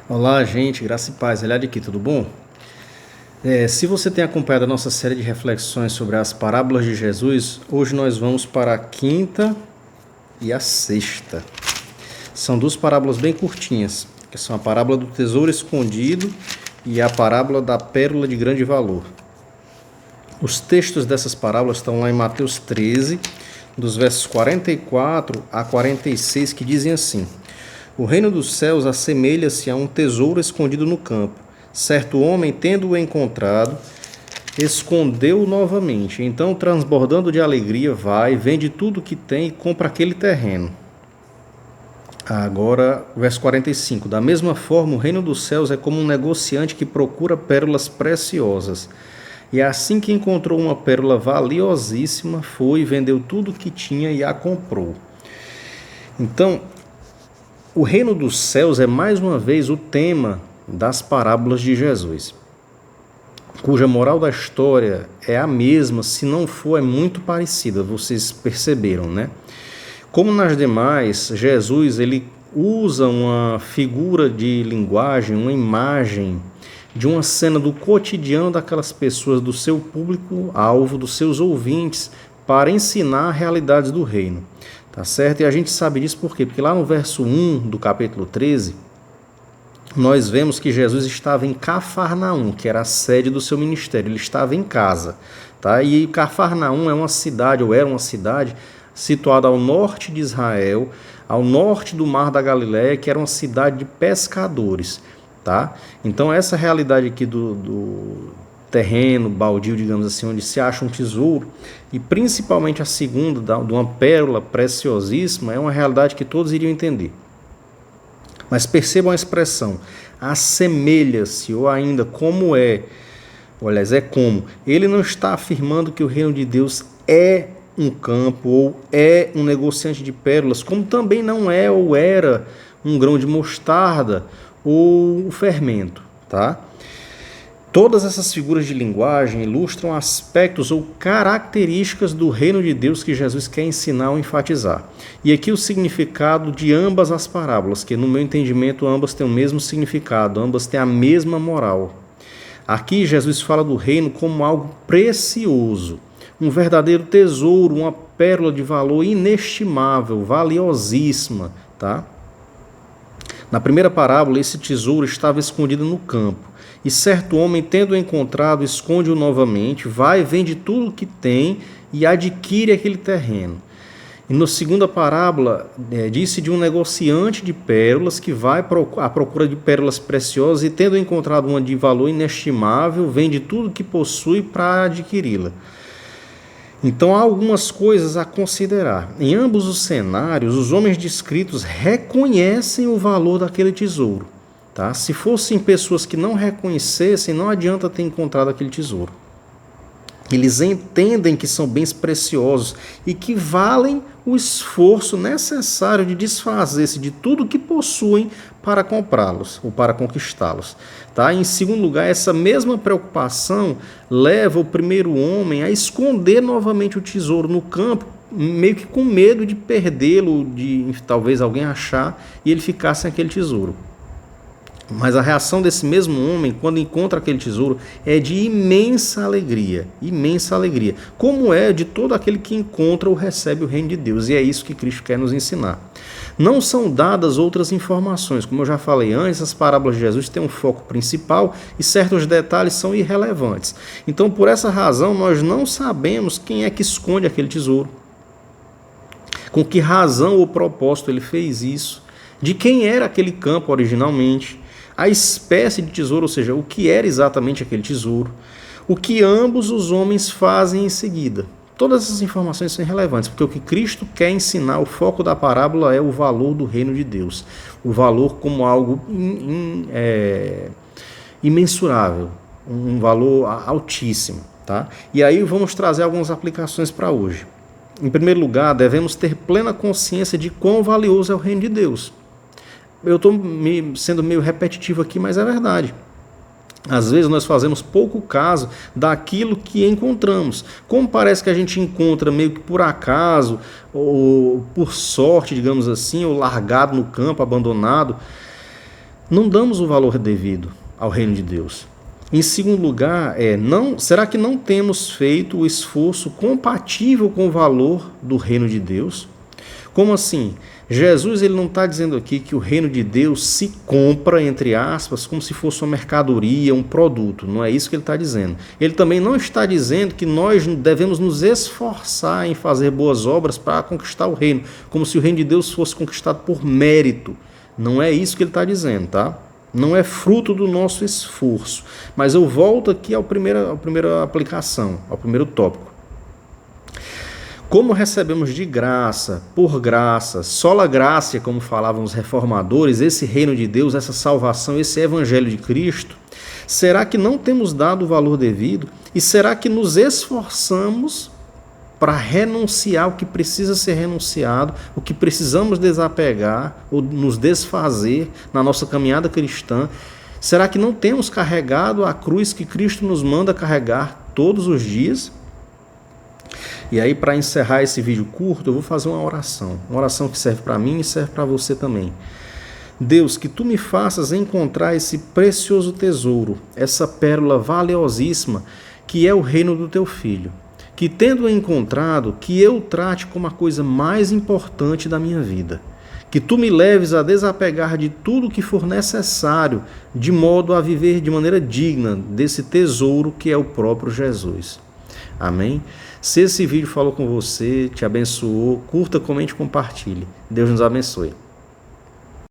Olá, gente, graça e paz, Eliade aqui, tudo bom? Se você tem acompanhado a nossa série de reflexões sobre as parábolas de Jesus, hoje nós vamos para a quinta e a sexta. São duas parábolas bem curtinhas, que são a parábola do tesouro escondido e a parábola da pérola de grande valor. Os textos dessas parábolas estão lá em Mateus 13, dos versos 44 a 46, que dizem assim: O reino dos céus assemelha-se a um tesouro escondido no campo. Certo homem, tendo-o encontrado, escondeu-o novamente. Então, transbordando de alegria, vai, vende tudo o que tem e compra aquele terreno. Agora, verso 45. Da mesma forma, o reino dos céus é como um negociante que procura pérolas preciosas. E assim que encontrou uma pérola valiosíssima, foi, vendeu tudo o que tinha e a comprou. Então, o reino dos céus é mais uma vez o tema das parábolas de Jesus, cuja moral da história é a mesma, se não for, é muito parecida, vocês perceberam, né? Como nas demais, Jesus ele usa uma figura de linguagem, uma imagem de uma cena do cotidiano daquelas pessoas, do seu público-alvo, dos seus ouvintes, para ensinar realidades do reino. Tá certo? E a gente sabe disso por quê? Porque lá no verso 1 do capítulo 13, nós vemos que Jesus estava em Cafarnaum, que era a sede do seu ministério. Ele estava em casa. Tá? E Cafarnaum é uma cidade, ou era uma cidade, situada ao norte de Israel, ao norte do Mar da Galileia, que era uma cidade de pescadores. Tá? Então essa realidade aqui do terreno baldio, digamos assim, onde se acha um tesouro, e principalmente a segunda, de uma pérola preciosíssima, é uma realidade que todos iriam entender. Mas percebam a expressão, assemelha-se, ou ainda como é, aliás, é como. Ele não está afirmando que o reino de Deus é um campo ou é um negociante de pérolas, como também não é ou era um grão de mostarda ou o fermento, tá? Todas essas figuras de linguagem ilustram aspectos ou características do reino de Deus que Jesus quer ensinar ou enfatizar. E aqui o significado de ambas as parábolas, que no meu entendimento ambas têm o mesmo significado, ambas têm a mesma moral. Aqui Jesus fala do reino como algo precioso, um verdadeiro tesouro, uma pérola de valor inestimável, valiosíssima, tá? Na primeira parábola, esse tesouro estava escondido no campo. E certo homem, tendo-o encontrado, esconde-o novamente, vai, vende tudo o que tem e adquire aquele terreno. E na segunda parábola, disse de um negociante de pérolas que vai à procura de pérolas preciosas e, tendo encontrado uma de valor inestimável, vende tudo o que possui para adquiri-la. Então há algumas coisas a considerar. Em ambos os cenários, os homens descritos reconhecem o valor daquele tesouro. Tá? Se fossem pessoas que não reconhecessem, não adianta ter encontrado aquele tesouro. Eles entendem que são bens preciosos e que valem o esforço necessário de desfazer-se de tudo que possuem para comprá-los ou para conquistá-los. Tá? Em segundo lugar, essa mesma preocupação leva o primeiro homem a esconder novamente o tesouro no campo, meio que com medo de perdê-lo, de talvez alguém achar e ele ficar sem aquele tesouro. Mas a reação desse mesmo homem, quando encontra aquele tesouro, é de imensa alegria, como é de todo aquele que encontra ou recebe o reino de Deus, e é isso que Cristo quer nos ensinar. Não são dadas outras informações, como eu já falei antes, as parábolas de Jesus têm um foco principal e certos detalhes são irrelevantes. Então, por essa razão, nós não sabemos quem é que esconde aquele tesouro, com que razão ou propósito ele fez isso, de quem era aquele campo originalmente, a espécie de tesouro, ou seja, o que era exatamente aquele tesouro, o que ambos os homens fazem em seguida. Todas essas informações são irrelevantes, porque o que Cristo quer ensinar, o foco da parábola é o valor do reino de Deus, o valor como algo imensurável, um valor altíssimo. Tá? E aí vamos trazer algumas aplicações para hoje. Em primeiro lugar, devemos ter plena consciência de quão valioso é o reino de Deus. Eu estou sendo meio repetitivo aqui, mas é verdade. Às vezes nós fazemos pouco caso daquilo que encontramos. Como parece que a gente encontra meio que por acaso, ou por sorte, digamos assim, ou largado no campo, abandonado, não damos o valor devido ao reino de Deus. Em segundo lugar, será que não temos feito o esforço compatível com o valor do reino de Deus? Como assim? Jesus ele não está dizendo aqui que o reino de Deus se compra, entre aspas, como se fosse uma mercadoria, um produto. Não é isso que ele está dizendo. Ele também não está dizendo que nós devemos nos esforçar em fazer boas obras para conquistar o reino, como se o reino de Deus fosse conquistado por mérito. Não é isso que ele está dizendo, tá? Não é fruto do nosso esforço. Mas eu volto aqui à primeira aplicação, ao primeiro tópico. Como recebemos de graça, por graça, sola graça, como falavam os reformadores, esse reino de Deus, essa salvação, esse evangelho de Cristo, será que não temos dado o valor devido? E será que nos esforçamos para renunciar o que precisa ser renunciado, o que precisamos desapegar ou nos desfazer na nossa caminhada cristã? Será que não temos carregado a cruz que Cristo nos manda carregar todos os dias? E aí, para encerrar esse vídeo curto, eu vou fazer uma oração que serve para mim e serve para você também. Deus, que tu me faças encontrar esse precioso tesouro, essa pérola valiosíssima que é o reino do teu Filho. Que tendo encontrado, que eu trate como a coisa mais importante da minha vida. Que tu me leves a desapegar de tudo que for necessário, de modo a viver de maneira digna desse tesouro que é o próprio Jesus. Amém? Se esse vídeo falou com você, te abençoou, curta, comente e compartilhe. Deus nos abençoe.